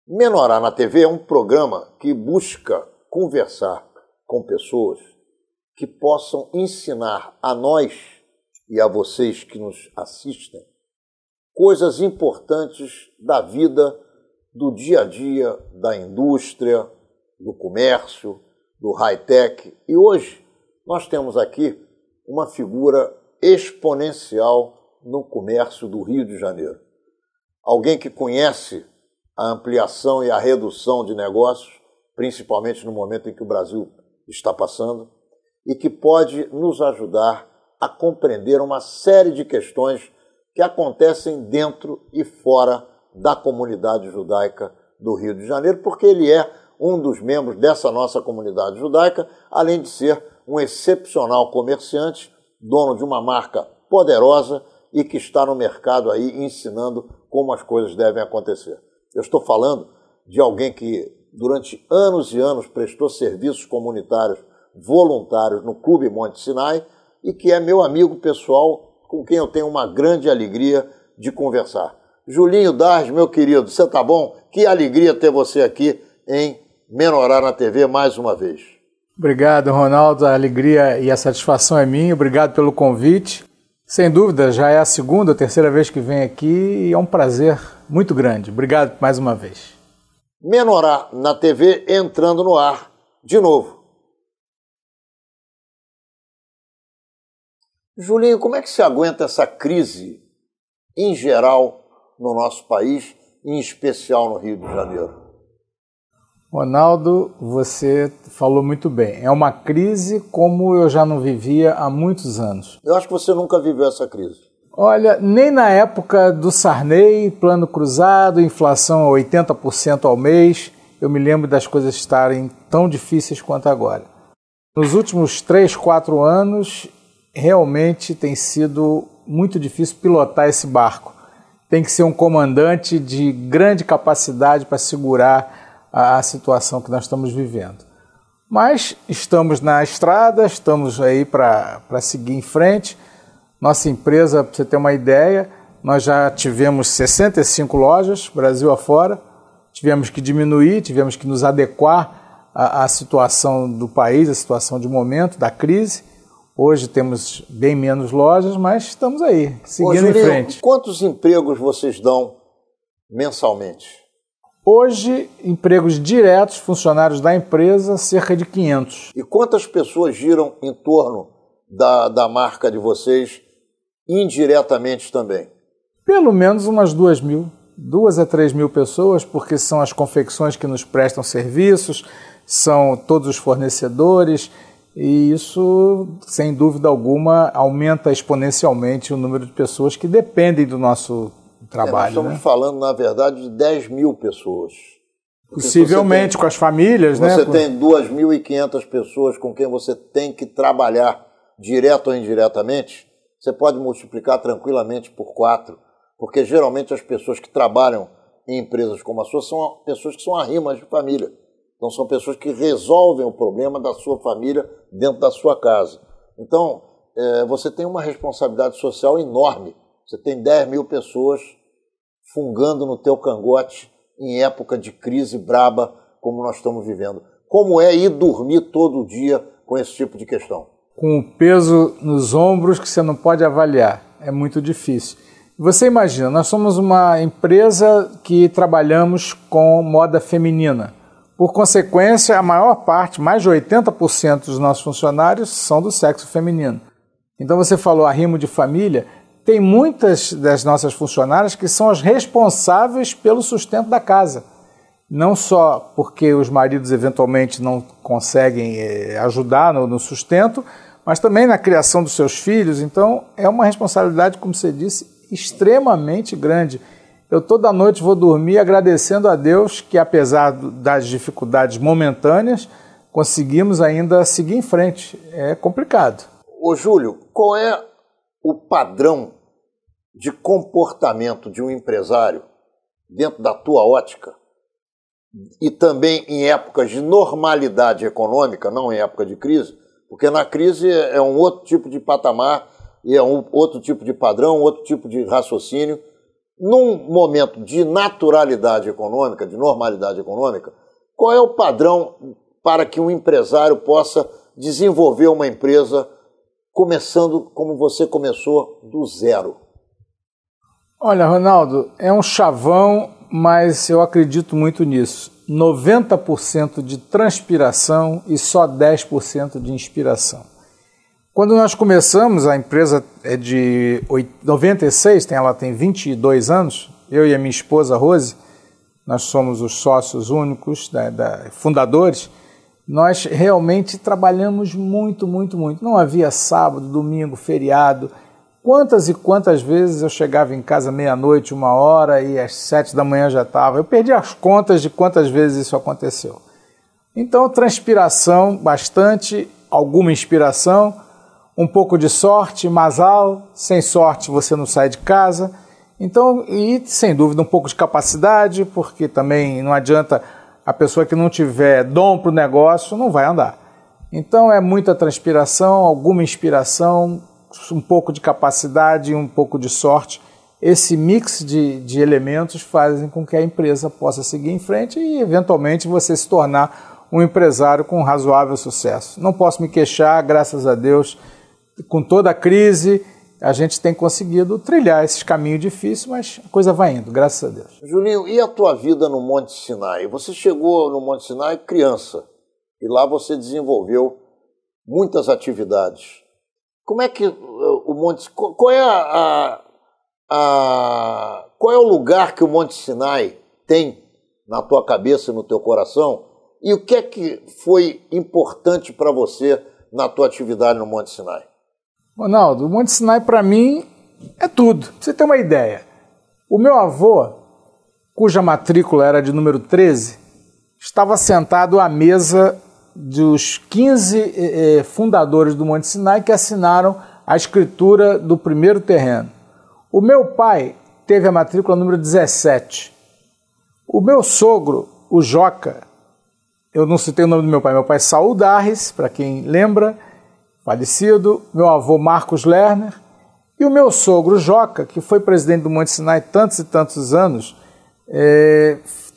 Menorá na TV é um programa que busca conversar com pessoas que possam ensinar a nós e a vocês que nos assistem coisas importantes da vida, do dia a dia, da indústria, do comércio, do high-tech. E hoje nós temos aqui uma figura exponencial no comércio do Rio de Janeiro. Alguém que conhece a ampliação e a redução de negócios, principalmente no momento em que o Brasil está passando, e que pode nos ajudar a compreender uma série de questões que acontecem dentro e fora da comunidade judaica do Rio de Janeiro, porque ele é um dos membros dessa nossa comunidade judaica, além de ser um excepcional comerciante, dono de uma marca poderosa e que está no mercado aí ensinando como as coisas devem acontecer. Eu estou falando de alguém que durante anos e anos prestou serviços comunitários voluntários no Clube Monte Sinai e que é meu amigo pessoal com quem eu tenho uma grande alegria de conversar. Julinho Darges, meu querido, você tá bom? Que alegria ter você aqui em Menorá na TV mais uma vez. Obrigado, Ronaldo. A alegria e a satisfação é minha. Obrigado pelo convite. Sem dúvida, já é a segunda ou terceira vez que venho aqui e é um prazer muito grande. Obrigado mais uma vez. Menorá na TV entrando no ar de novo. Julinho, como é que se aguenta essa crise em geral no nosso país, em especial no Rio de Janeiro? Ronaldo, você falou muito bem. É uma crise como eu já não vivia há muitos anos. Eu acho que você nunca viveu essa crise. Olha, nem na época do Sarney, plano cruzado, inflação a 80% ao mês, eu me lembro das coisas estarem tão difíceis quanto agora. Nos últimos 3, 4 anos, realmente tem sido muito difícil pilotar esse barco. Tem que ser um comandante de grande capacidade para segurar a situação que nós estamos vivendo. Mas estamos na estrada, estamos aí para seguir em frente. Nossa empresa, para você ter uma ideia, nós já tivemos 65 lojas, Brasil afora, tivemos que diminuir, tivemos que nos adequar à situação do país, à situação de momento, da crise. Hoje temos bem menos lojas, mas estamos aí, seguindo em frente. Quantos empregos vocês dão mensalmente? Hoje, empregos diretos, funcionários da empresa, cerca de 500. E quantas pessoas giram em torno da marca de vocês indiretamente também? Pelo menos umas 2.000, 2 a 3.000 pessoas, porque são as confecções que nos prestam serviços, são todos os fornecedores, e isso, sem dúvida alguma, aumenta exponencialmente o número de pessoas que dependem do nosso trabalho. Nós estamos falando, na verdade, de 10.000 pessoas. Possivelmente, com as famílias, né? Você tem 2.500 pessoas com quem você tem que trabalhar, direto ou indiretamente, você pode multiplicar tranquilamente por 4, porque geralmente as pessoas que trabalham em empresas como a sua são pessoas que são arrimas de família. Então são pessoas que resolvem o problema da sua família dentro da sua casa. Então, você tem uma responsabilidade social enorme. Você tem 10.000 pessoas fungando no teu cangote em época de crise braba como nós estamos vivendo. Como é ir dormir todo dia com esse tipo de questão? Com o peso nos ombros que você não pode avaliar. É muito difícil. Você imagina, nós somos uma empresa que trabalhamos com moda feminina. Por consequência, a maior parte, mais de 80% dos nossos funcionários são do sexo feminino. Então você falou arrimo de família, tem muitas das nossas funcionárias que são as responsáveis pelo sustento da casa. Não só porque os maridos eventualmente não conseguem ajudar no sustento, mas também na criação dos seus filhos. Então é uma responsabilidade, como você disse, extremamente grande. Eu toda noite vou dormir agradecendo a Deus que, apesar das dificuldades momentâneas, conseguimos ainda seguir em frente. É complicado. Ô Júlio, qual é o padrão de comportamento de um empresário dentro da tua ótica e também em épocas de normalidade econômica, não em época de crise? Porque na crise é um outro tipo de patamar e é um outro tipo de padrão, outro tipo de raciocínio. num momento de naturalidade econômica, de normalidade econômica, qual é o padrão para que um empresário possa desenvolver uma empresa começando como você começou, do zero? Olha, Ronaldo, é um chavão, mas eu acredito muito nisso. 90% de transpiração e só 10% de inspiração. Quando nós começamos, a empresa é de 96, ela tem 22 anos, eu e a minha esposa Rose, nós somos os sócios únicos, fundadores, nós realmente trabalhamos muito, muito, muito. Não havia sábado, domingo, feriado. Quantas e quantas vezes eu chegava em casa meia-noite, 1h, e às 7 da manhã já estava. Eu perdi as contas de quantas vezes isso aconteceu. Então, transpiração bastante, alguma inspiração, um pouco de sorte, mazal, sem sorte você não sai de casa. Então, e sem dúvida um pouco de capacidade, porque também não adianta a pessoa que não tiver dom para o negócio, não vai andar. Então é muita transpiração, alguma inspiração, um pouco de capacidade e um pouco de sorte. Esse mix de elementos fazem com que a empresa possa seguir em frente e eventualmente você se tornar um empresário com razoável sucesso. Não posso me queixar, graças a Deus, com toda a crise, a gente tem conseguido trilhar esse caminho difícil, mas a coisa vai indo, graças a Deus. Julinho, e a tua vida no Monte Sinai? Você chegou no Monte Sinai criança, e lá você desenvolveu muitas atividades. Como é que o Monte... Qual é o lugar que o Monte Sinai tem na tua cabeça e no teu coração? E o que é que foi importante para você na tua atividade no Monte Sinai? Ronaldo, o Monte Sinai para mim é tudo. Pra você ter uma ideia, o meu avô, cuja matrícula era de número 13, estava sentado à mesa dos 15 fundadores do Monte Sinai que assinaram a escritura do primeiro terreno. O meu pai teve a matrícula número 17. O meu sogro, o Joca, eu não citei o nome do meu pai Saul Darres, para quem lembra, falecido, meu avô Marcos Lerner, e o meu sogro Joca, que foi presidente do Monte Sinai tantos e tantos anos,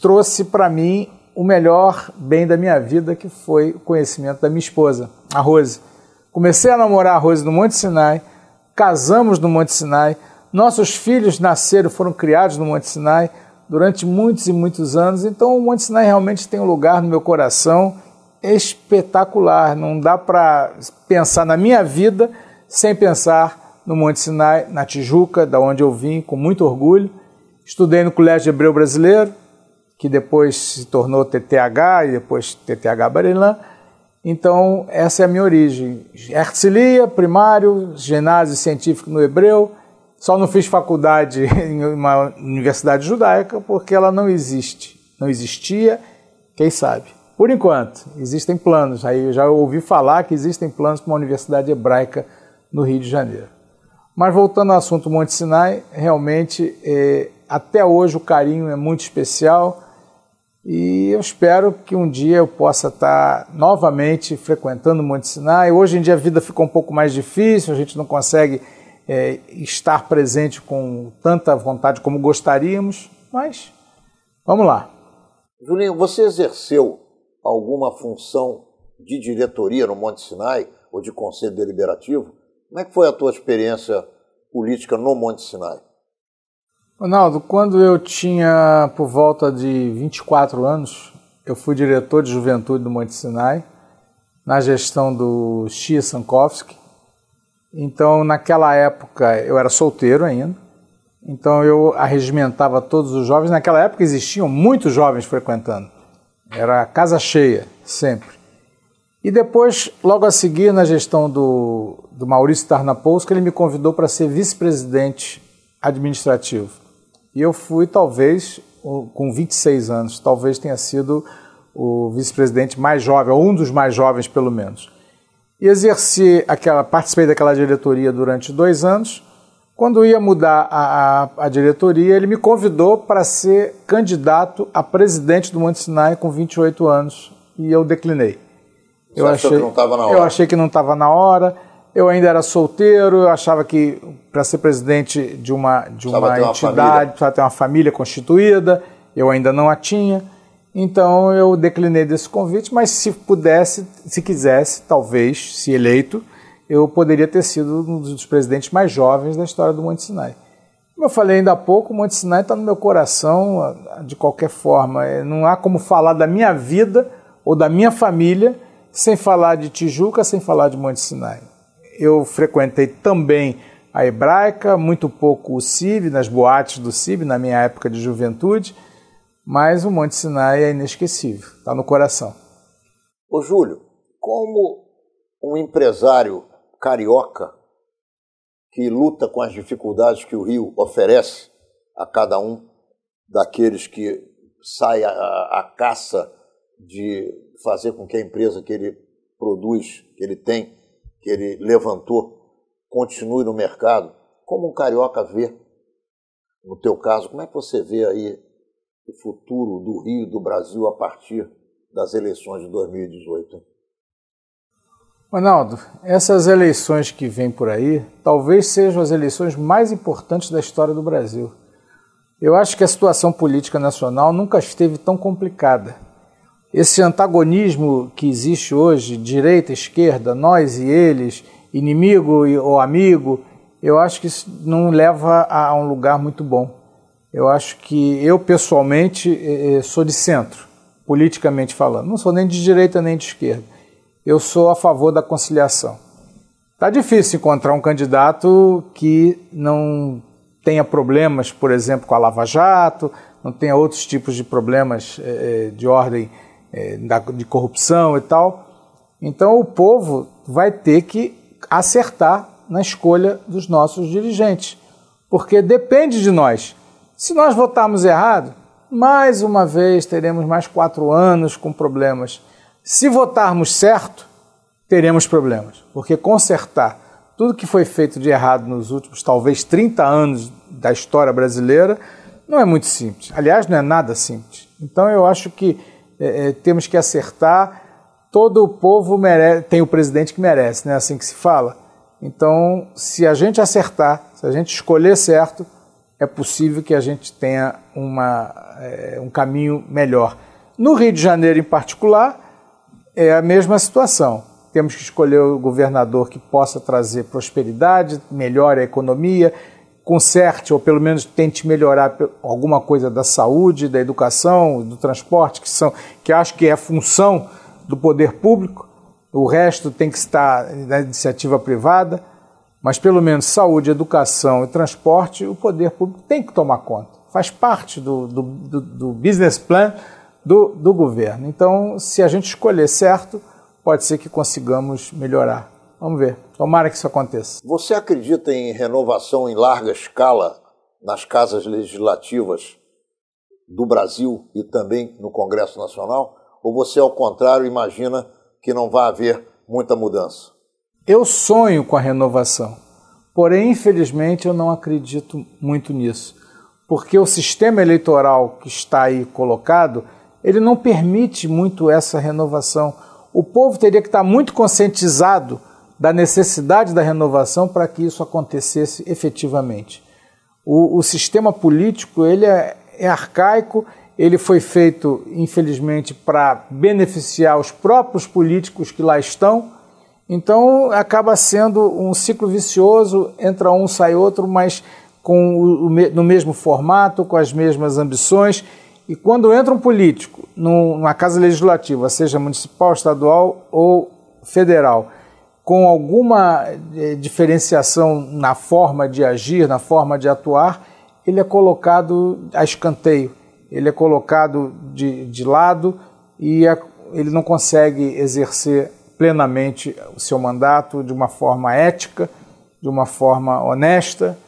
trouxe para mim o melhor bem da minha vida, que foi o conhecimento da minha esposa, a Rose. Comecei a namorar a Rose no Monte Sinai, casamos no Monte Sinai, nossos filhos nasceram, foram criados no Monte Sinai durante muitos e muitos anos, então o Monte Sinai realmente tem um lugar no meu coração espetacular. Não dá para pensar na minha vida sem pensar no Monte Sinai, na Tijuca, da onde eu vim, com muito orgulho. Estudei no Colégio Hebreu Brasileiro, que depois se tornou TTH e depois TTH Barilã. Então, essa é a minha origem. Herzliya, primário, ginásio científico no Hebreu. Só não fiz faculdade em uma universidade judaica porque ela não existe. Não existia, quem sabe. Por enquanto, existem planos. Aí eu já ouvi falar que existem planos para uma universidade hebraica no Rio de Janeiro. Mas voltando ao assunto Monte Sinai, realmente, até hoje o carinho é muito especial e eu espero que um dia eu possa estar novamente frequentando o Monte Sinai. Hoje em dia a vida ficou um pouco mais difícil, a gente não consegue estar presente com tanta vontade como gostaríamos, mas vamos lá. Julinho, você exerceu alguma função de diretoria no Monte Sinai ou de conselho deliberativo? Como é que foi a tua experiência política no Monte Sinai? Ronaldo, quando eu tinha por volta de 24 anos, eu fui diretor de juventude do Monte Sinai, na gestão do Shia Sankovsky. Então, naquela época, eu era solteiro ainda, então eu arregimentava todos os jovens. Naquela época existiam muitos jovens frequentando. Era casa cheia, sempre. E depois, logo a seguir, na gestão do Maurício Tarnopolsky, ele me convidou para ser vice-presidente administrativo. E eu fui, talvez, com 26 anos, talvez tenha sido o vice-presidente mais jovem, ou um dos mais jovens, pelo menos. E participei daquela diretoria durante 2 anos. Quando ia mudar a diretoria, ele me convidou para ser candidato a presidente do Monte Sinai com 28 anos e eu declinei. Você achou que não estava na hora? Eu achei que não estava na hora. Eu ainda era solteiro, eu achava que para ser presidente de uma entidade, precisava ter uma família constituída, eu ainda não a tinha. Então eu declinei desse convite, mas se pudesse, se quisesse, talvez, se eleito, eu poderia ter sido um dos presidentes mais jovens da história do Monte Sinai. Como eu falei ainda há pouco, o Monte Sinai está no meu coração de qualquer forma. Não há como falar da minha vida ou da minha família sem falar de Tijuca, sem falar de Monte Sinai. Eu frequentei também a Hebraica, muito pouco o CIB, nas boates do CIB, na minha época de juventude, mas o Monte Sinai é inesquecível, está no coração. Ô Júlio, como um empresário carioca que luta com as dificuldades que o Rio oferece a cada um daqueles que sai à caça de fazer com que a empresa que ele produz, que ele tem, que ele levantou, continue no mercado, como um carioca vê, no teu caso, como é que você vê aí o futuro do Rio e do Brasil a partir das eleições de 2018? Ronaldo, essas eleições que vêm por aí, talvez sejam as eleições mais importantes da história do Brasil. Eu acho que a situação política nacional nunca esteve tão complicada. Esse antagonismo que existe hoje, direita, esquerda, nós e eles, inimigo ou amigo, eu acho que isso não leva a um lugar muito bom. Eu acho que eu, pessoalmente, sou de centro, politicamente falando. Não sou nem de direita nem de esquerda. Eu sou a favor da conciliação. Está difícil encontrar um candidato que não tenha problemas, por exemplo, com a Lava Jato, não tenha outros tipos de problemas de ordem de corrupção e tal. Então o povo vai ter que acertar na escolha dos nossos dirigentes, porque depende de nós. Se nós votarmos errado, mais uma vez teremos mais 4 anos com problemas. Se votarmos certo, teremos problemas, porque consertar tudo que foi feito de errado nos últimos, talvez, 30 anos da história brasileira, não é muito simples. Aliás, não é nada simples. Então eu acho que temos que acertar. Todo o povo tem o presidente que merece, não é assim que se fala? Então, se a gente acertar, se a gente escolher certo, é possível que a gente tenha um caminho melhor. No Rio de Janeiro, em particular, é a mesma situação. Temos que escolher o governador que possa trazer prosperidade, melhore a economia, conserte, ou pelo menos tente melhorar alguma coisa da saúde, da educação, do transporte, que acho que é função do poder público. O resto tem que estar na iniciativa privada, mas pelo menos saúde, educação e transporte, o poder público tem que tomar conta. Faz parte do business plan do governo. Então, se a gente escolher certo, pode ser que consigamos melhorar. Vamos ver. Tomara que isso aconteça. Você acredita em renovação em larga escala nas casas legislativas do Brasil e também no Congresso Nacional? Ou você, ao contrário, imagina que não vai haver muita mudança? Eu sonho com a renovação, porém, infelizmente, eu não acredito muito nisso, porque o sistema eleitoral que está aí colocado, ele não permite muito essa renovação. O povo teria que estar muito conscientizado da necessidade da renovação para que isso acontecesse efetivamente. O sistema político ele é arcaico, ele foi feito, infelizmente, para beneficiar os próprios políticos que lá estão, então acaba sendo um ciclo vicioso, entra um, sai outro, mas no mesmo formato, com as mesmas ambições. E quando entra um político numa casa legislativa, seja municipal, estadual ou federal, com alguma diferenciação na forma de agir, na forma de atuar, ele é colocado a escanteio, ele é colocado de lado e ele não consegue exercer plenamente o seu mandato de uma forma ética, de uma forma honesta.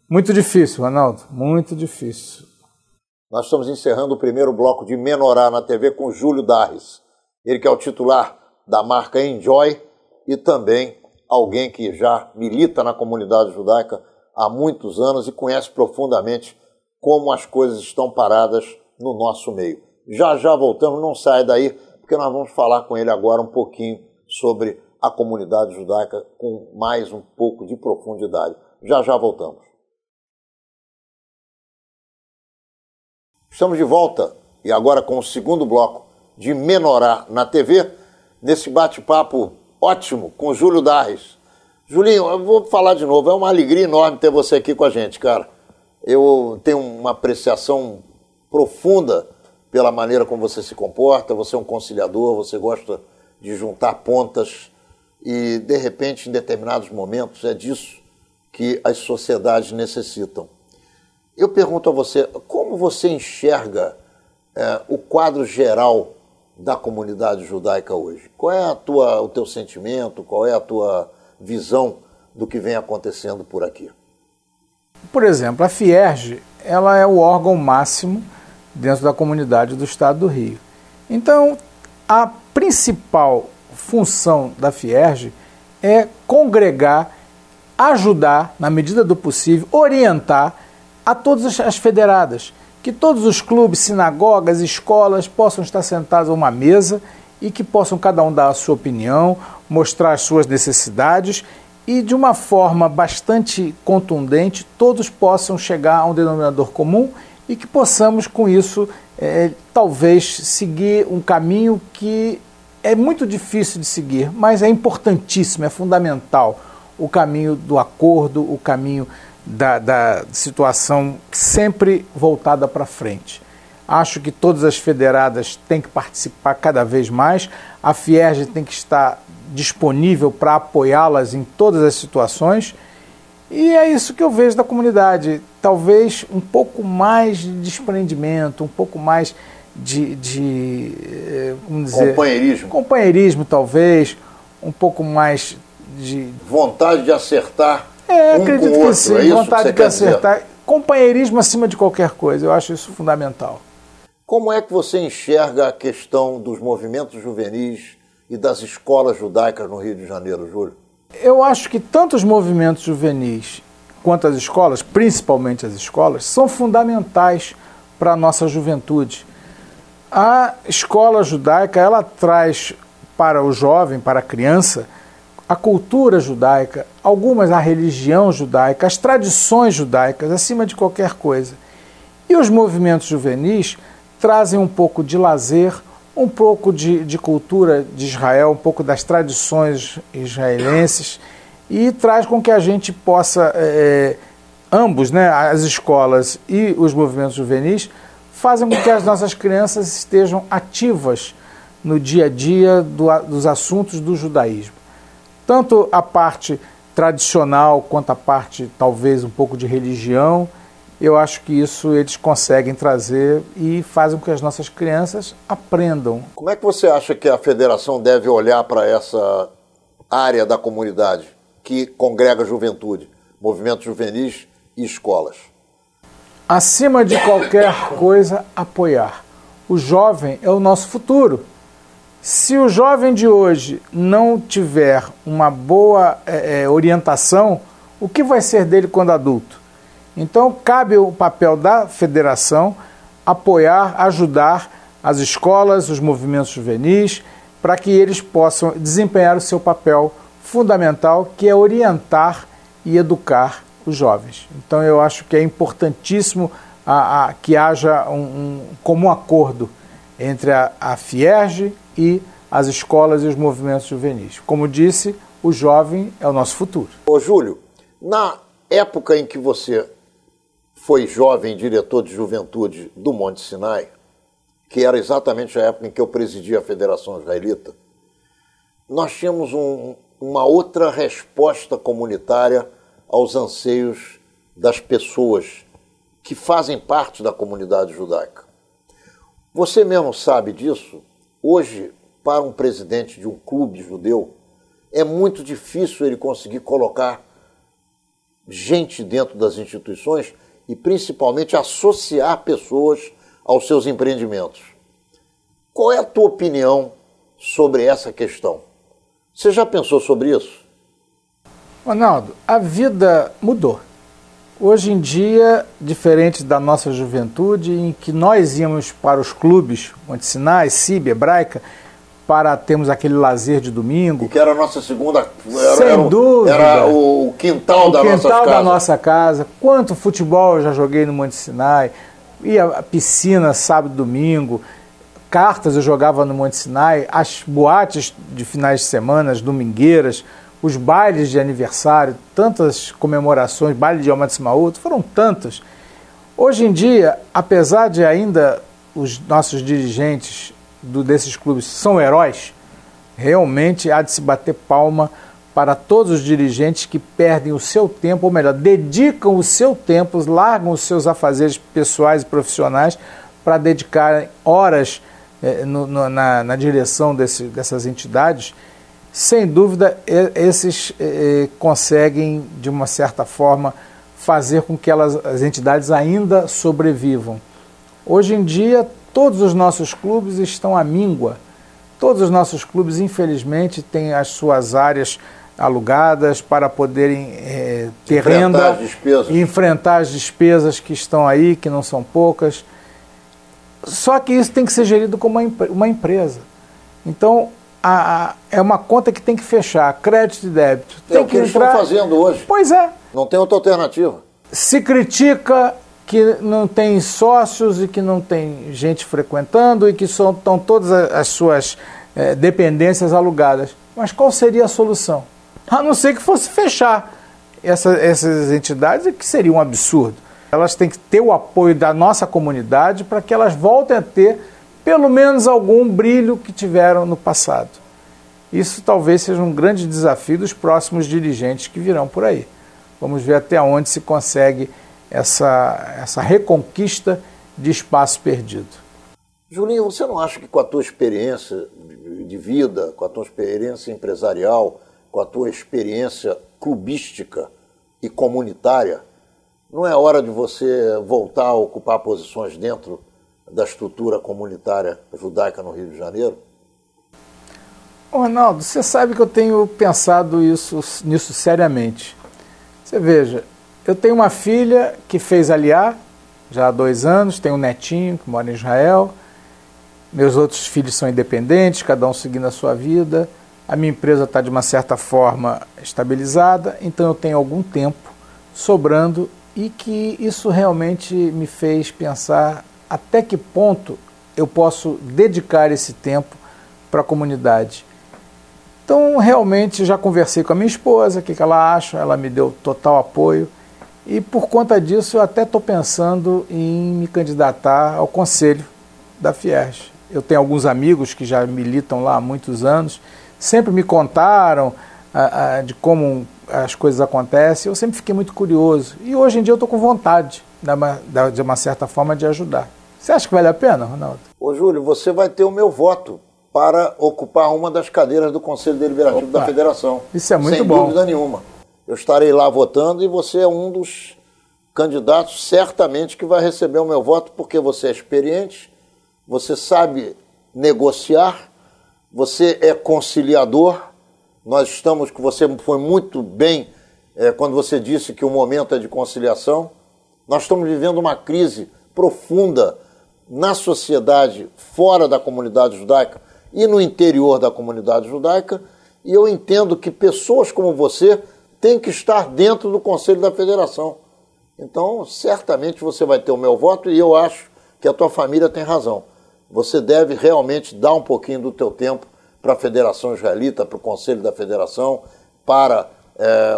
Muito difícil, Ronaldo, muito difícil. Nós estamos encerrando o primeiro bloco de Menorá na TV com Júlio Darres. Ele que é o titular da marca Enjoy e também alguém que já milita na comunidade judaica há muitos anos e conhece profundamente como as coisas estão paradas no nosso meio. Já voltamos, não sai daí, porque nós vamos falar com ele agora um pouquinho sobre a comunidade judaica com mais um pouco de profundidade. Já já voltamos. Estamos de volta, e agora com o segundo bloco de Menorá na TV, nesse bate-papo ótimo com o Júlio Darres. Julinho, eu vou falar de novo, é uma alegria enorme ter você aqui com a gente, cara. Eu tenho uma apreciação profunda pela maneira como você se comporta, você é um conciliador, você gosta de juntar pontas e, de repente, em determinados momentos, é disso que as sociedades necessitam. Eu pergunto a você, como você enxerga o quadro geral da comunidade judaica hoje? Qual é o teu sentimento, qual é a tua visão do que vem acontecendo por aqui? Por exemplo, a Fierj, ela é o órgão máximo dentro da comunidade do Estado do Rio. Então, a principal função da Fierj é congregar, ajudar, na medida do possível, orientar a todas as federadas, que todos os clubes, sinagogas, escolas possam estar sentados a uma mesa e que possam cada um dar a sua opinião, mostrar as suas necessidades e, de uma forma bastante contundente, todos possam chegar a um denominador comum e que possamos, com isso, talvez seguir um caminho que é muito difícil de seguir, mas é importantíssimo, é fundamental, o caminho do acordo, o caminho da situação sempre voltada para frente. Acho que todas as federadas têm que participar cada vez mais, a Fierj tem que estar disponível para apoiá-las em todas as situações, e é isso que eu vejo da comunidade, talvez um pouco mais de desprendimento, um pouco mais vamos dizer, companheirismo talvez, um pouco mais de vontade de acertar acredito com o outro, que sim, vontade de acertar, companheirismo acima de qualquer coisa, eu acho isso fundamental. Como é que você enxerga a questão dos movimentos juvenis e das escolas judaicas no Rio de Janeiro, Júlio? Eu acho que tanto os movimentos juvenis quanto as escolas, principalmente as escolas, são fundamentais para a nossa juventude. A escola judaica, ela traz para o jovem, para a criança, a cultura judaica, a religião judaica, as tradições judaicas, acima de qualquer coisa. E os movimentos juvenis trazem um pouco de lazer, um pouco de cultura de Israel, um pouco das tradições israelenses, e traz com que a gente possa, ambos, né, as escolas e os movimentos juvenis, fazem com que as nossas crianças estejam ativas no dia a dia dos assuntos do judaísmo. Tanto a parte tradicional quanto a parte, talvez, um pouco de religião, eu acho que isso eles conseguem trazer e fazem com que as nossas crianças aprendam. Como é que você acha que a federação deve olhar para essa área da comunidade que congrega a juventude, movimentos juvenis e escolas? Acima de qualquer coisa, apoiar. O jovem é o nosso futuro. Se o jovem de hoje não tiver uma boa orientação, o que vai ser dele quando adulto? Então, cabe o papel da federação apoiar, ajudar as escolas, os movimentos juvenis, para que eles possam desempenhar o seu papel fundamental, que é orientar e educar os jovens. Então, eu acho que é importantíssimo que haja um comum acordo entre a Fierj e as escolas e os movimentos juvenis. Como disse, o jovem é o nosso futuro. Ô Júlio, na época em que você foi jovem diretor de juventude do Monte Sinai, que era exatamente a época em que eu presidia a Federação Israelita, nós tínhamos uma outra resposta comunitária aos anseios das pessoas que fazem parte da comunidade judaica. Você mesmo sabe disso. Hoje, para um presidente de um clube judeu, é muito difícil ele conseguir colocar gente dentro das instituições e, principalmente, associar pessoas aos seus empreendimentos. Qual é a tua opinião sobre essa questão? Você já pensou sobre isso? Ronaldo, a vida mudou. Hoje em dia, diferente da nossa juventude, em que nós íamos para os clubes, Monte Sinai, CIB, Hebraica, para termos aquele lazer de domingo. E que era a nossa segunda... Sem dúvida. Era o quintal da nossa casa. O quintal da nossa casa. Quanto futebol eu já joguei no Monte Sinai. Ia à piscina sábado e domingo. Cartas eu jogava no Monte Sinai. As boates de finais de semana, as domingueiras, os bailes de aniversário, tantas comemorações, baile de Yom Ha'atzmaut, foram tantos. Hoje em dia, apesar de ainda os nossos dirigentes desses clubes são heróis, realmente há de se bater palma para todos os dirigentes que perdem o seu tempo, ou melhor, dedicam o seu tempo, largam os seus afazeres pessoais e profissionais para dedicarem horas na direção dessas entidades. Sem dúvida, esses conseguem, de uma certa forma, fazer com que as entidades ainda sobrevivam. Hoje em dia, todos os nossos clubes estão à míngua. Todos os nossos clubes, infelizmente, têm as suas áreas alugadas para poderem ter renda e enfrentar as despesas que estão aí, que não são poucas. Só que isso tem que ser gerido como uma empresa. Então, é uma conta que tem que fechar, crédito e débito. É o que eles estão fazendo hoje. Pois é. Não tem outra alternativa. Se critica que não tem sócios e que não tem gente frequentando e que estão todas as suas dependências alugadas. Mas qual seria a solução? A não ser que fosse fechar essas entidades, que seria um absurdo. Elas têm que ter o apoio da nossa comunidade para que elas voltem a ter pelo menos algum brilho que tiveram no passado. Isso talvez seja um grande desafio dos próximos dirigentes que virão por aí. Vamos ver até onde se consegue essa reconquista de espaço perdido. Julinho, você não acha que com a tua experiência de vida, com a tua experiência empresarial, com a tua experiência clubística e comunitária, não é hora de você voltar a ocupar posições dentro da estrutura comunitária judaica no Rio de Janeiro? Ronaldo, você sabe que eu tenho pensado nisso seriamente. Você veja, eu tenho uma filha que fez Aliá já há 2 anos, tenho um netinho que mora em Israel, meus outros filhos são independentes, cada um seguindo a sua vida, a minha empresa está de uma certa forma estabilizada, então eu tenho algum tempo sobrando e que isso realmente me fez pensar até que ponto eu posso dedicar esse tempo para a comunidade. Então, realmente, já conversei com a minha esposa, o que ela acha, ela me deu total apoio, e por conta disso eu até estou pensando em me candidatar ao conselho da Fierj. Eu tenho alguns amigos que já militam lá há muitos anos, sempre me contaram de como as coisas acontecem, eu sempre fiquei muito curioso, e hoje em dia eu estou com vontade, de uma certa forma, de ajudar. Você acha que vale a pena, Ronaldo? Ô Júlio, você vai ter o meu voto para ocupar uma das cadeiras do Conselho Deliberativo da Federação. Isso é muito bom. Sem dúvida nenhuma. Eu estarei lá votando e você é um dos candidatos certamente que vai receber o meu voto, porque você é experiente, você sabe negociar, você é conciliador. Você foi muito bem quando você disse que o momento é de conciliação. Nós estamos vivendo uma crise profunda na sociedade, fora da comunidade judaica e no interior da comunidade judaica, e eu entendo que pessoas como você têm que estar dentro do Conselho da Federação. Então, certamente você vai ter o meu voto, e eu acho que a tua família tem razão. Você deve realmente dar um pouquinho do teu tempo para a Federação Israelita, para o Conselho da Federação, para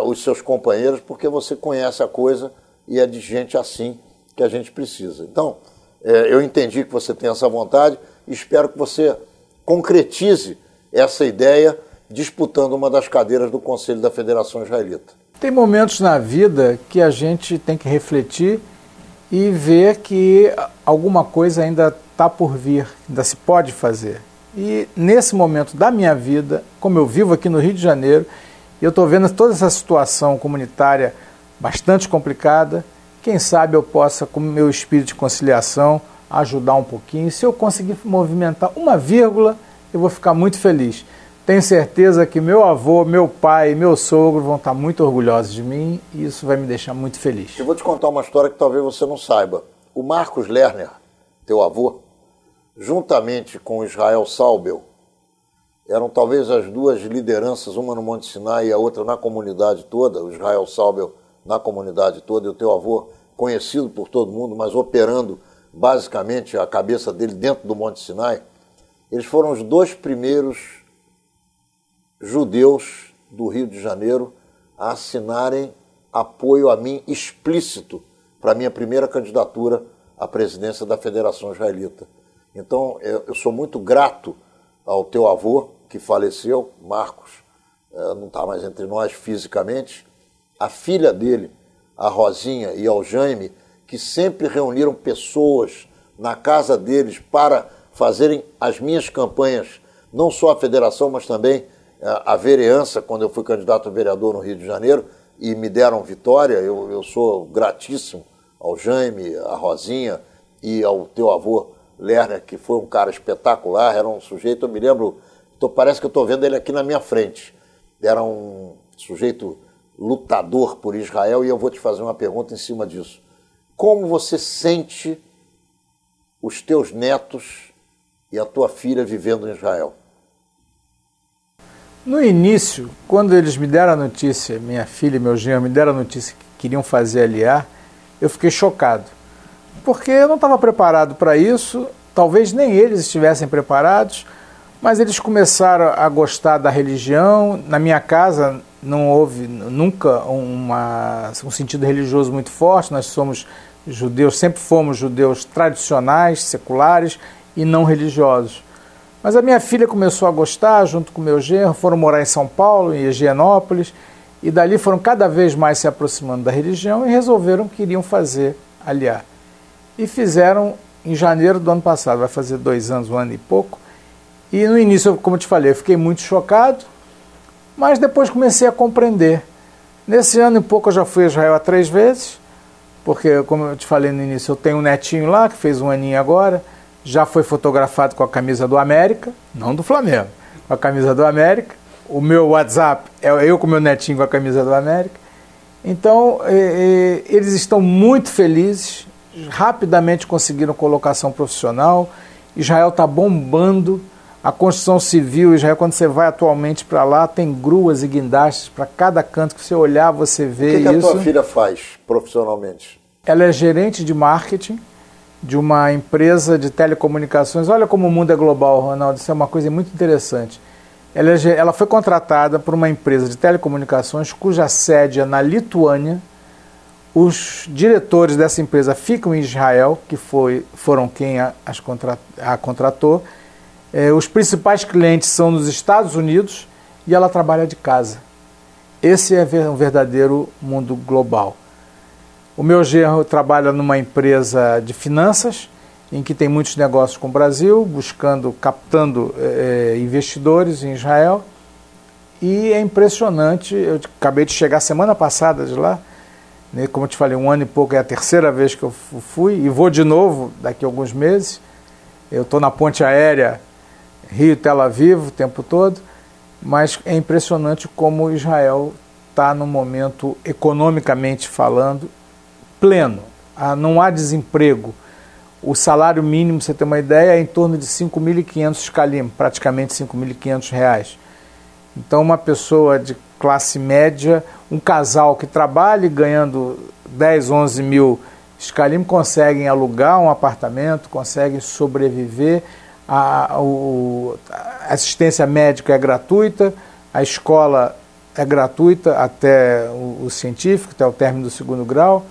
os seus companheiros, porque você conhece a coisa e é de gente assim que a gente precisa. Então, eu entendi que você tem essa vontade e espero que você concretize essa ideia disputando uma das cadeiras do Conselho da Federação Israelita. Tem momentos na vida que a gente tem que refletir e ver que alguma coisa ainda está por vir, ainda se pode fazer. E nesse momento da minha vida, como eu vivo aqui no Rio de Janeiro, e eu estou vendo toda essa situação comunitária bastante complicada, quem sabe eu possa, com o meu espírito de conciliação, ajudar um pouquinho. Se eu conseguir movimentar uma vírgula, eu vou ficar muito feliz. Tenho certeza que meu avô, meu pai e meu sogro vão estar muito orgulhosos de mim, e isso vai me deixar muito feliz. Eu vou te contar uma história que talvez você não saiba. O Marcos Lerner, teu avô, juntamente com Israel Saubel, eram talvez as duas lideranças, uma no Monte Sinai e a outra na comunidade toda, o Israel Saubel na comunidade toda, e o teu avô conhecido por todo mundo, mas operando basicamente a cabeça dele dentro do Monte Sinai. Eles foram os dois primeiros judeus do Rio de Janeiro a assinarem apoio a mim explícito para a minha primeira candidatura à presidência da Federação Israelita. Então, eu sou muito grato ao teu avô, que faleceu, Marcos, não está mais entre nós fisicamente, a filha dele, a Rosinha, e ao Jaime, que sempre reuniram pessoas na casa deles para fazerem as minhas campanhas, não só a federação, mas também a vereança, quando eu fui candidato a vereador no Rio de Janeiro, e me deram vitória. Eu sou gratíssimo ao Jaime, à Rosinha e ao teu avô Lerner, que foi um cara espetacular, era um sujeito, eu me lembro, parece que eu estou vendo ele aqui na minha frente, era um sujeito lutador por Israel, e eu vou te fazer uma pergunta em cima disso. Como você sente os teus netos e a tua filha vivendo em Israel? No início, quando eles me deram a notícia, minha filha e meu genro me deram a notícia que queriam fazer aliar, eu fiquei chocado, porque eu não estava preparado para isso, talvez nem eles estivessem preparados, mas eles começaram a gostar da religião. Na minha casa não houve nunca um sentido religioso muito forte, nós somos judeus, sempre fomos judeus tradicionais, seculares e não religiosos. Mas a minha filha começou a gostar, junto com o meu genro, foram morar em São Paulo, em Higienópolis, e dali foram cada vez mais se aproximando da religião e resolveram que iriam fazer aliar. E fizeram em janeiro do ano passado, vai fazer 2 anos, 1 ano e pouco. E no início, como eu te falei, eu fiquei muito chocado, mas depois comecei a compreender. Nesse ano e pouco eu já fui a Israel 3 vezes, porque, como eu te falei no início, eu tenho um netinho lá, que fez 1 aninho agora, já foi fotografado com a camisa do América, não do Flamengo, com a camisa do América. O meu WhatsApp é eu com o meu netinho com a camisa do América. Então, eles estão muito felizes, rapidamente conseguiram colocação profissional. Israel está bombando, a construção civil, Israel, quando você vai atualmente para lá, tem gruas e guindastes para cada canto que você olhar, você vê isso. O que a tua filha faz profissionalmente? Ela é gerente de marketing de uma empresa de telecomunicações. Olha como o mundo é global, Ronaldo, isso é uma coisa muito interessante. Ela foi contratada por uma empresa de telecomunicações cuja sede é na Lituânia. Os diretores dessa empresa ficam em Israel, que foram quem a contratou. Os principais clientes são nos Estados Unidos e ela trabalha de casa. Esse é um verdadeiro mundo global. O meu genro trabalha numa empresa de finanças, em que tem muitos negócios com o Brasil, captando investidores em Israel. E é impressionante, eu acabei de chegar semana passada de lá, né, como eu te falei, 1 ano e pouco, é a 3ª vez que eu fui, e vou de novo daqui a alguns meses. Eu estou na ponte aérea Rio-Tel Aviv o tempo todo, mas é impressionante como Israel está no momento, economicamente falando, pleno. Não há desemprego. O salário mínimo, você ter uma ideia, é em torno de 5.500 shkalim, praticamente R$5.500. Então, uma pessoa de classe média, um casal que trabalhe ganhando 10, 11 mil shkalim, conseguem alugar um apartamento, conseguem sobreviver. A assistência médica é gratuita, a escola é gratuita até o científico, até o término do 2º grau.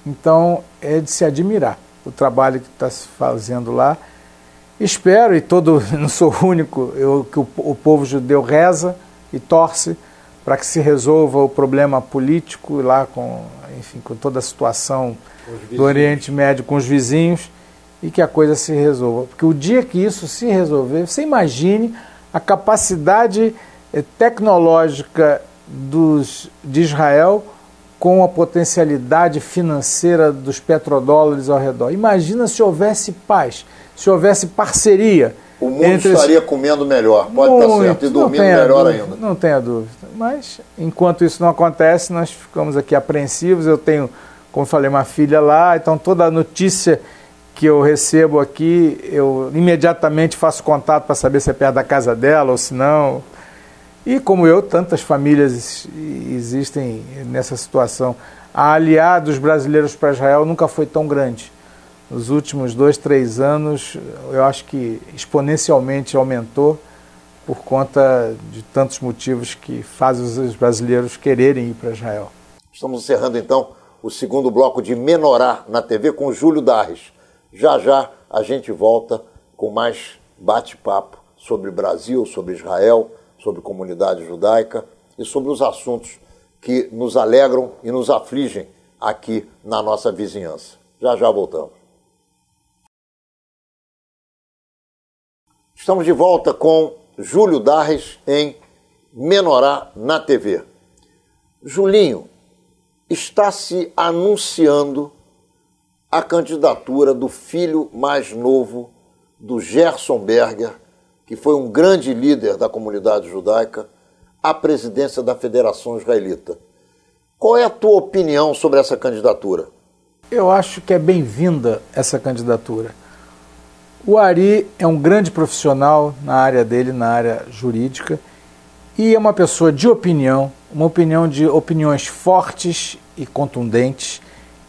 Então, é de se admirar o trabalho que está se fazendo lá. Espero, não sou o único, que o povo judeu reza e torce para que se resolva o problema político lá com toda a situação do Oriente Médio com os vizinhos, e que a coisa se resolva. Porque o dia que isso se resolver, você imagine a capacidade tecnológica de Israel com a potencialidade financeira dos petrodólares ao redor. Imagina se houvesse paz, se houvesse parceria. O mundo estaria comendo melhor, pode estar certo, e dormindo melhor ainda. Não tenha dúvida. Mas, enquanto isso não acontece, nós ficamos aqui apreensivos. Eu tenho, como falei, uma filha lá, então toda a notícia que eu recebo aqui, eu imediatamente faço contato para saber se é perto da casa dela ou se não. E como eu, tantas famílias existem nessa situação. A aliada dos brasileiros para Israel nunca foi tão grande. Nos últimos 2, 3 anos, eu acho que exponencialmente aumentou por conta de tantos motivos que fazem os brasileiros quererem ir para Israel. Estamos encerrando, então, o segundo bloco de Menorá na TV com Júlio Darres. Já já a gente volta com mais bate-papo sobre Brasil, sobre Israel, sobre comunidade judaica e sobre os assuntos que nos alegram e nos afligem aqui na nossa vizinhança. Já já voltamos. Estamos de volta com Júlio Darres em Menorá na TV. Julinho, está se anunciando a candidatura do filho mais novo do Gerson Berger, que foi um grande líder da comunidade judaica, à presidência da Federação Israelita. Qual é a tua opinião sobre essa candidatura? Eu acho que é bem-vinda essa candidatura. O Ari é um grande profissional na área dele, na área jurídica, e é uma pessoa de opinião, uma opinião de opiniões fortes e contundentes.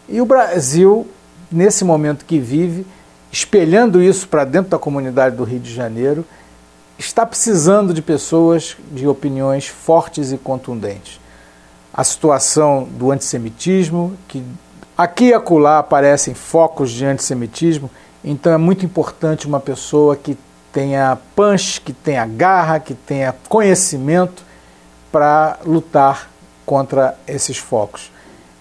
E o Brasil, nesse momento que vive, espelhando isso para dentro da comunidade do Rio de Janeiro, está precisando de pessoas de opiniões fortes e contundentes. A situação do antissemitismo, que aqui e acolá aparecem focos de antissemitismo, então é muito importante uma pessoa que tenha punch, que tenha garra, que tenha conhecimento para lutar contra esses focos.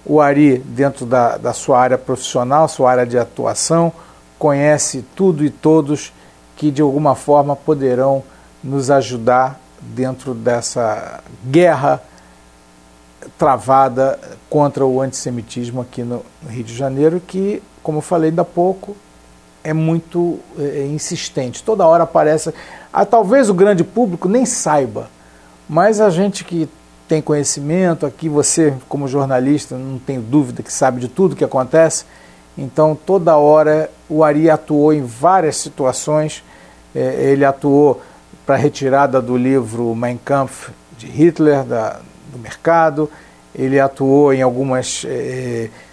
O Ari, dentro da sua área profissional, sua área de atuação, conhece tudo e todos que de alguma forma poderão nos ajudar dentro dessa guerra travada contra o antissemitismo aqui no Rio de Janeiro, que, como eu falei ainda há pouco, é muito insistente. Toda hora aparece. Talvez o grande público nem saiba, mas a gente que tem conhecimento, aqui você, como jornalista, não tenho dúvida que sabe de tudo que acontece, então toda hora o Ari atuou em várias situações. Ele atuou para a retirada do livro Mein Kampf de Hitler do mercado, ele atuou em algumas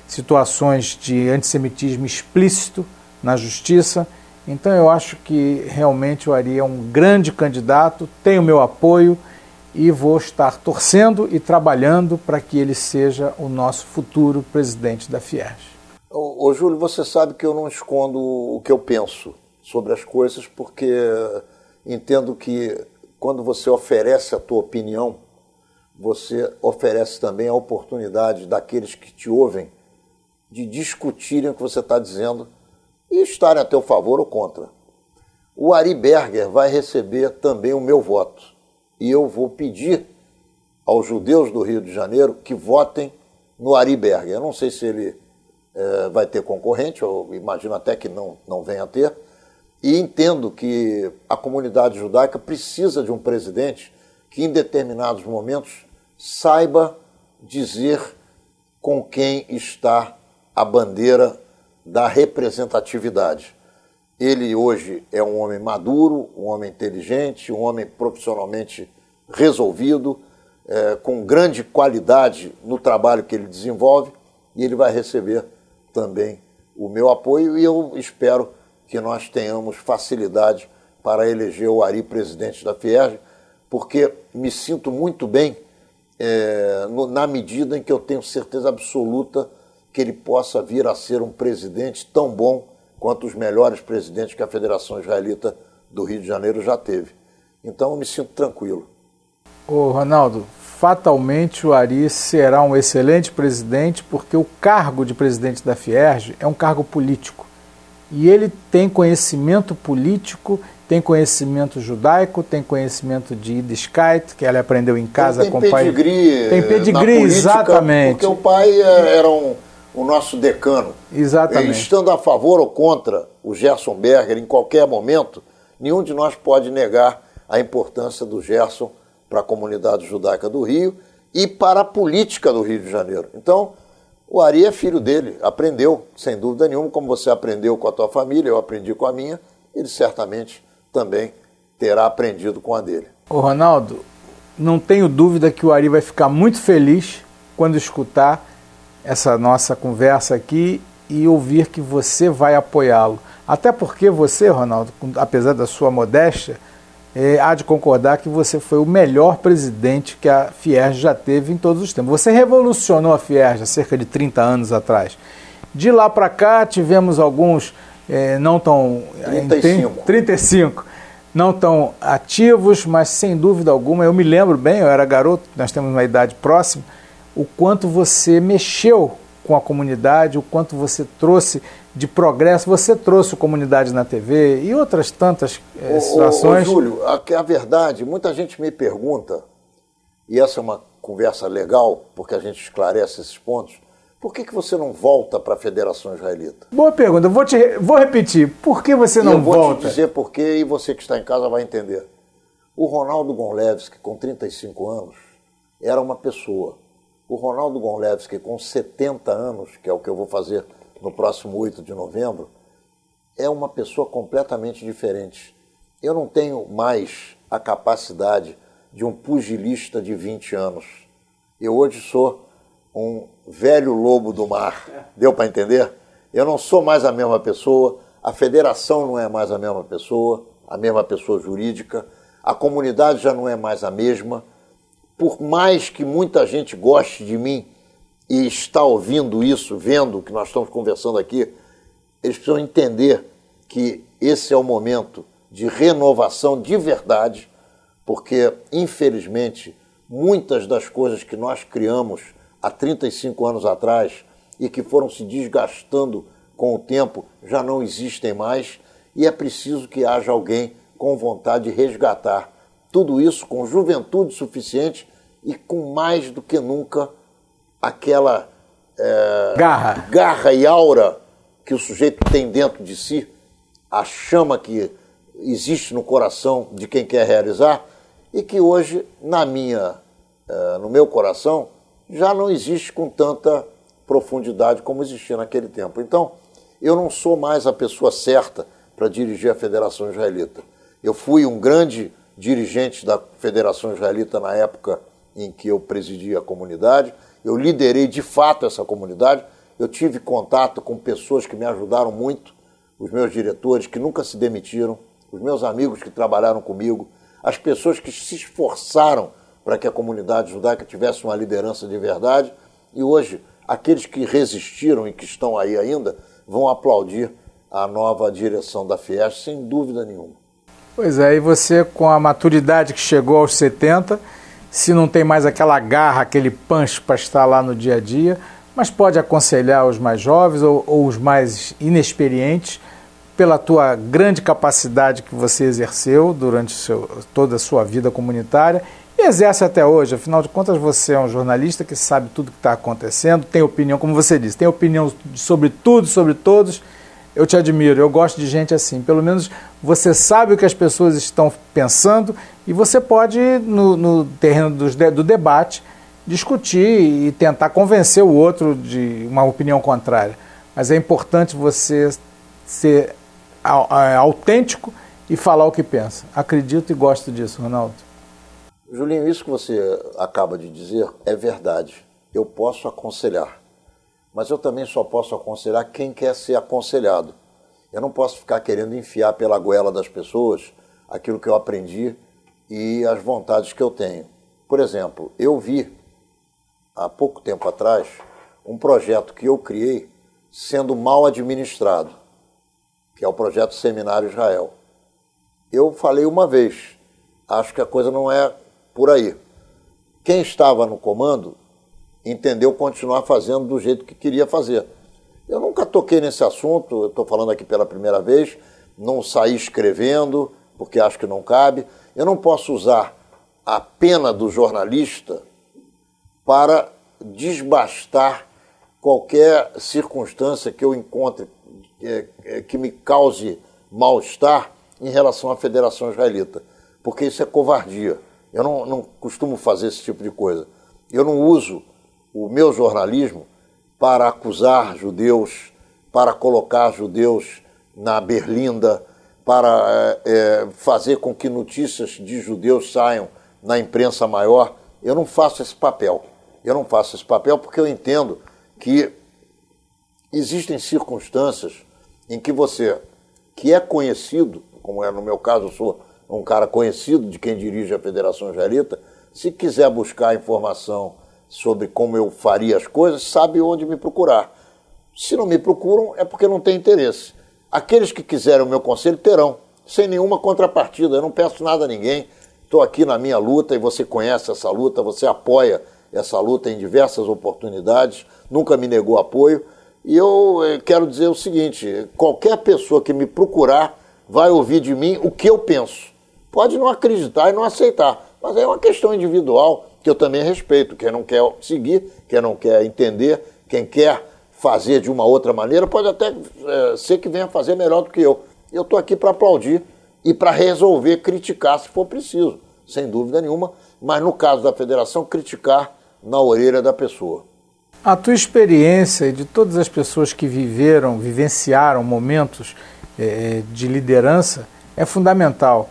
situações de antissemitismo explícito na justiça. Então eu acho que realmente o Ari é um grande candidato, tem o meu apoio e vou estar torcendo e trabalhando para que ele seja o nosso futuro presidente da Fierj. Ô Júlio, você sabe que eu não escondo o que eu penso sobre as coisas, porque entendo que quando você oferece a tua opinião, você oferece também a oportunidade daqueles que te ouvem de discutirem o que você está dizendo e estarem a teu favor ou contra. O Ari Berger vai receber também o meu voto. E eu vou pedir aos judeus do Rio de Janeiro que votem no Ari Berger. Eu não sei se ele vai ter concorrente, eu imagino até que não venha a ter. E entendo que a comunidade judaica precisa de um presidente que, em determinados momentos, saiba dizer com quem está a bandeira da representatividade. Ele hoje é um homem maduro, um homem inteligente, um homem profissionalmente resolvido, com grande qualidade no trabalho que ele desenvolve, e ele vai receber também o meu apoio, e eu espero que nós tenhamos facilidade para eleger o Ari presidente da Fierj, porque me sinto muito bem na medida em que eu tenho certeza absoluta que ele possa vir a ser um presidente tão bom quanto os melhores presidentes que a Federação Israelita do Rio de Janeiro já teve. Então eu me sinto tranquilo. Ô Ronaldo, fatalmente o Ari será um excelente presidente, porque o cargo de presidente da Fierj é um cargo político. E ele tem conhecimento político, tem conhecimento judaico, tem conhecimento de Yiddishkeit, que ele aprendeu em casa com o pai. Tem pedigree, política, exatamente. Porque o pai era o nosso decano. Exatamente. Estando a favor ou contra o Gerson Berger em qualquer momento, nenhum de nós pode negar a importância do Gerson para a comunidade judaica do Rio e para a política do Rio de Janeiro. Então, O Ari é filho dele, aprendeu, sem dúvida nenhuma, como você aprendeu com a tua família, eu aprendi com a minha, ele certamente também terá aprendido com a dele. Ô Ronaldo, não tenho dúvida que o Ari vai ficar muito feliz quando escutar essa nossa conversa aqui e ouvir que você vai apoiá-lo. Até porque você, Ronaldo, apesar da sua modéstia, há de concordar que você foi o melhor presidente que a Fierj já teve em todos os tempos. Você revolucionou a Fierj há cerca de 30 anos atrás. De lá para cá tivemos alguns não tão... 35. Não tão ativos, mas sem dúvida alguma, eu me lembro bem, eu era garoto, nós temos uma idade próxima, o quanto você mexeu com a comunidade, o quanto você trouxe de progresso, você trouxe comunidade na TV e outras tantas situações. Júlio, a verdade, muita gente me pergunta, e essa é uma conversa legal, porque a gente esclarece esses pontos, por que você não volta para a Federação Israelita? Boa pergunta, vou repetir, por que você não volta? Eu vou te dizer por quê e você que está em casa vai entender. O Ronaldo Gonlewski, com 35 anos, era uma pessoa. O Ronaldo Gonlewski, com 70 anos, que é o que eu vou fazer no próximo 8 de novembro, é uma pessoa completamente diferente. Eu não tenho mais a capacidade de um pugilista de 20 anos. Eu hoje sou um velho lobo do mar. Deu para entender? Eu não sou mais a mesma pessoa, a federação não é mais a mesma pessoa jurídica, a comunidade já não é mais a mesma. Por mais que muita gente goste de mim e está ouvindo isso, vendo o que nós estamos conversando aqui, eles precisam entender que esse é o momento de renovação de verdade, porque, infelizmente, muitas das coisas que nós criamos há 35 anos atrás e que foram se desgastando com o tempo já não existem mais e é preciso que haja alguém com vontade de resgatar tudo isso com juventude suficiente e com mais do que nunca aquela garra e aura que o sujeito tem dentro de si, a chama que existe no coração de quem quer realizar e que hoje, no meu coração, já não existe com tanta profundidade como existia naquele tempo. Então, eu não sou mais a pessoa certa para dirigir a Federação Israelita. Eu fui um grande dirigente da Federação Israelita na época em que eu presidia a comunidade, eu liderei de fato essa comunidade, eu tive contato com pessoas que me ajudaram muito, os meus diretores que nunca se demitiram, os meus amigos que trabalharam comigo, as pessoas que se esforçaram para que a comunidade judaica tivesse uma liderança de verdade, e hoje aqueles que resistiram e que estão aí ainda vão aplaudir a nova direção da Fierj, sem dúvida nenhuma. Pois é, e você com a maturidade que chegou aos 70, se não tem mais aquela garra, aquele punch para estar lá no dia a dia, mas pode aconselhar os mais jovens ou os mais inexperientes, pela tua grande capacidade que você exerceu durante toda a sua vida comunitária, e exerce até hoje. Afinal de contas, você é um jornalista que sabe tudo que está acontecendo, tem opinião, como você disse, tem opinião sobre tudo, sobre todos. Eu te admiro, eu gosto de gente assim. Pelo menos você sabe o que as pessoas estão pensando e você pode, no terreno do debate, discutir e tentar convencer o outro de uma opinião contrária. Mas é importante você ser autêntico e falar o que pensa. Acredito e gosto disso, Ronaldo. Julinho, isso que você acaba de dizer é verdade. Eu posso aconselhar, mas eu também só posso aconselhar quem quer ser aconselhado. Eu não posso ficar querendo enfiar pela goela das pessoas aquilo que eu aprendi e as vontades que eu tenho. Por exemplo, eu vi, há pouco tempo atrás, um projeto que eu criei sendo mal administrado, que é o projeto Seminário Israel. Eu falei uma vez, acho que a coisa não é por aí. Quem estava no comando entendeu continuar fazendo do jeito que queria fazer. Eu nunca toquei nesse assunto, eu estou falando aqui pela primeira vez, não saí escrevendo, porque acho que não cabe. Eu não posso usar a pena do jornalista para desbastar qualquer circunstância que eu encontre que me cause mal-estar em relação à Federação Israelita, porque isso é covardia. Eu não costumo fazer esse tipo de coisa. Eu não uso o meu jornalismo para acusar judeus, para colocar judeus na berlinda, para fazer com que notícias de judeus saiam na imprensa maior. Eu não faço esse papel. Eu não faço esse papel porque eu entendo que existem circunstâncias em que você, que é conhecido, como é no meu caso, eu sou um cara conhecido de quem dirige a Federação Israelita, se quiser buscar informação sobre como eu faria as coisas, sabe onde me procurar. Se não me procuram, é porque não tem interesse. Aqueles que quiserem o meu conselho terão, sem nenhuma contrapartida. Eu não peço nada a ninguém. Estou aqui na minha luta e você conhece essa luta, você apoia essa luta em diversas oportunidades, nunca me negou apoio. E eu quero dizer o seguinte, qualquer pessoa que me procurar vai ouvir de mim o que eu penso. Pode não acreditar e não aceitar, mas é uma questão individual que eu também respeito. Quem não quer seguir, quem não quer entender, quem quer fazer de uma outra maneira, pode até ser que venha fazer melhor do que eu. Eu estou aqui para aplaudir e para resolver, criticar se for preciso, sem dúvida nenhuma, mas no caso da federação, criticar na orelha da pessoa. A tua experiência e de todas as pessoas que vivenciaram momentos de liderança é fundamental.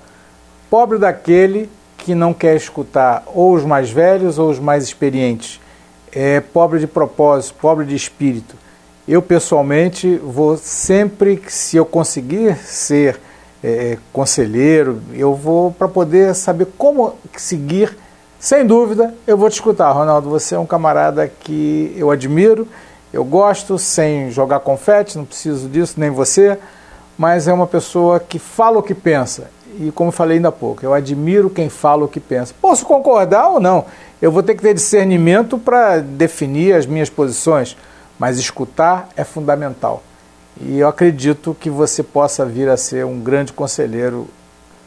Pobre daquele que não quer escutar ou os mais velhos ou os mais experientes. É pobre de propósito, pobre de espírito. Eu, pessoalmente, vou sempre, se eu conseguir ser conselheiro, eu vou para poder saber como seguir. Sem dúvida, eu vou te escutar, Ronaldo. Você é um camarada que eu admiro, eu gosto, sem jogar confete, não preciso disso, nem você, mas é uma pessoa que fala o que pensa. E como eu falei ainda há pouco, eu admiro quem fala o que pensa. Posso concordar ou não? Eu vou ter que ter discernimento para definir as minhas posições, mas escutar é fundamental. E eu acredito que você possa vir a ser um grande conselheiro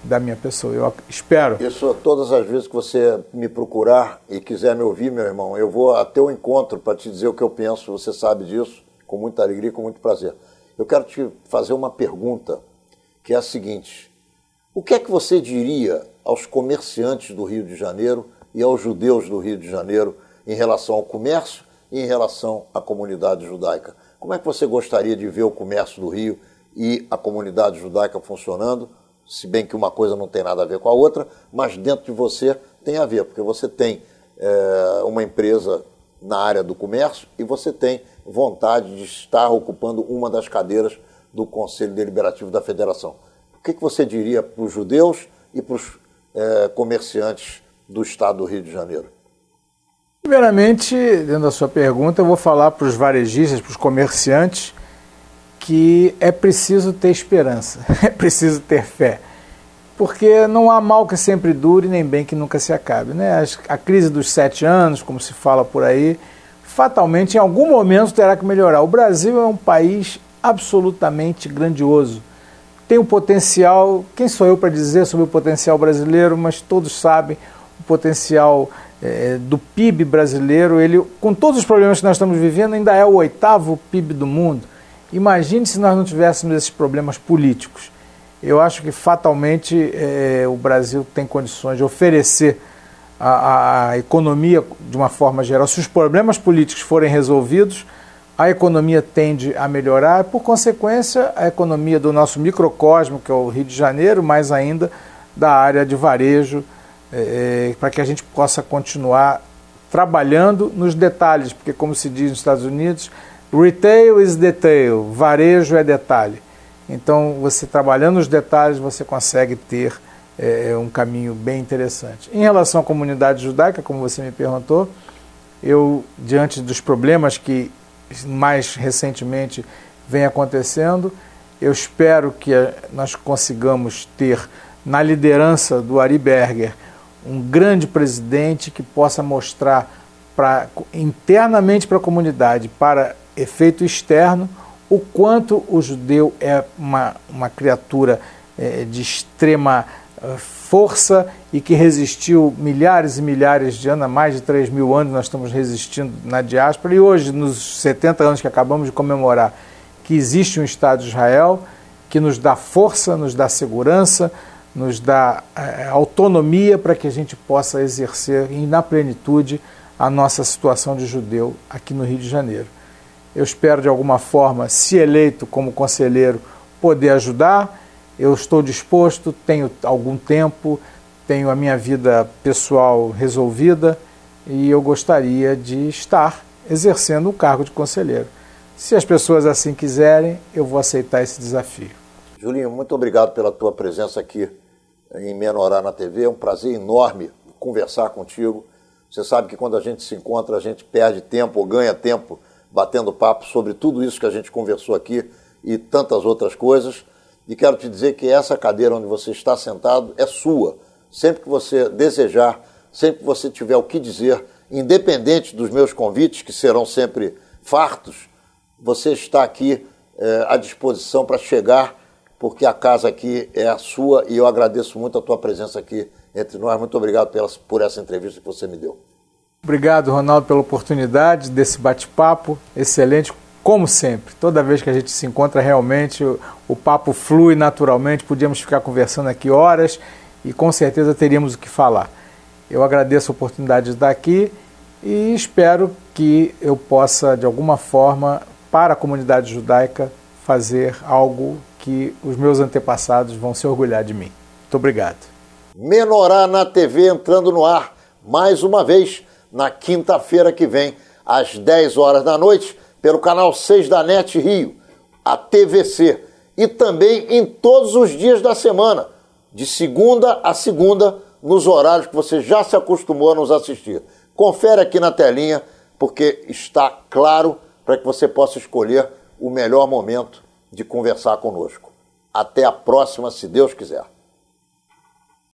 da minha pessoa, eu espero. Isso, todas as vezes que você me procurar e quiser me ouvir, meu irmão, eu vou até o encontro para te dizer o que eu penso, você sabe disso, com muita alegria, com muito prazer. Eu quero te fazer uma pergunta, que é a seguinte: o que é que você diria aos comerciantes do Rio de Janeiro e aos judeus do Rio de Janeiro em relação ao comércio e em relação à comunidade judaica? Como é que você gostaria de ver o comércio do Rio e a comunidade judaica funcionando? Se bem que uma coisa não tem nada a ver com a outra, mas dentro de você tem a ver, porque você tem uma empresa na área do comércio e você tem vontade de estar ocupando uma das cadeiras do Conselho Deliberativo da Federação. O que você diria para os judeus e para os comerciantes do estado do Rio de Janeiro? Primeiramente, dentro da sua pergunta, eu vou falar para os varejistas, para os comerciantes, que é preciso ter esperança, é preciso ter fé, porque não há mal que sempre dure, nem bem que nunca se acabe, né? A crise dos 7 anos, como se fala por aí, fatalmente em algum momento terá que melhorar. O Brasil é um país absolutamente grandioso, tem um potencial, quem sou eu para dizer sobre o potencial brasileiro, mas todos sabem o potencial do PIB brasileiro, ele, com todos os problemas que nós estamos vivendo, ainda é o 8º PIB do mundo. Imagine se nós não tivéssemos esses problemas políticos. Eu acho que fatalmente o Brasil tem condições de oferecer a economia de uma forma geral. Se os problemas políticos forem resolvidos, a economia tende a melhorar, por consequência, a economia do nosso microcosmo, que é o Rio de Janeiro, mais ainda da área de varejo, para que a gente possa continuar trabalhando nos detalhes, porque, como se diz nos Estados Unidos, retail is detail, varejo é detalhe. Então, você trabalhando nos detalhes, você consegue ter um caminho bem interessante. Em relação à comunidade judaica, como você me perguntou, eu, diante dos problemas que mais recentemente vem acontecendo, eu espero que nós consigamos ter na liderança do Ari Berger um grande presidente que possa mostrar internamente para a comunidade, para efeito externo, o quanto o judeu é uma criatura de extrema força e que resistiu milhares e milhares de anos, há mais de 3.000 anos nós estamos resistindo na diáspora, e hoje, nos 70 anos que acabamos de comemorar, que existe um Estado de Israel que nos dá força, nos dá segurança, nos dá autonomia para que a gente possa exercer na plenitude a nossa situação de judeu aqui no Rio de Janeiro. Eu espero, de alguma forma, se eleito como conselheiro, poder ajudar. Eu estou disposto, tenho algum tempo, tenho a minha vida pessoal resolvida e eu gostaria de estar exercendo o cargo de conselheiro. Se as pessoas assim quiserem, eu vou aceitar esse desafio. Julinho, muito obrigado pela tua presença aqui em Menorá na TV. É um prazer enorme conversar contigo. Você sabe que quando a gente se encontra, a gente perde tempo ou ganha tempo batendo papo sobre tudo isso que a gente conversou aqui e tantas outras coisas. E quero te dizer que essa cadeira onde você está sentado é sua. Sempre que você desejar, sempre que você tiver o que dizer, independente dos meus convites, que serão sempre fartos, você está aqui à disposição para chegar, porque a casa aqui é a sua e eu agradeço muito a tua presença aqui entre nós. Muito obrigado por essa entrevista que você me deu. Obrigado, Ronaldo, pela oportunidade desse bate-papo excelente, como sempre. Toda vez que a gente se encontra, realmente o papo flui naturalmente, podíamos ficar conversando aqui horas e com certeza teríamos o que falar. Eu agradeço a oportunidade de estar aqui e espero que eu possa, de alguma forma, para a comunidade judaica, fazer algo que os meus antepassados vão se orgulhar de mim. Muito obrigado. Menorá na TV entrando no ar, mais uma vez, na quinta-feira que vem, às 10 horas da noite, pelo canal 6 da NET Rio, a TVC, e também em todos os dias da semana, de segunda a segunda, nos horários que você já se acostumou a nos assistir. Confere aqui na telinha, porque está claro para que você possa escolher o melhor momento de conversar conosco. Até a próxima, se Deus quiser.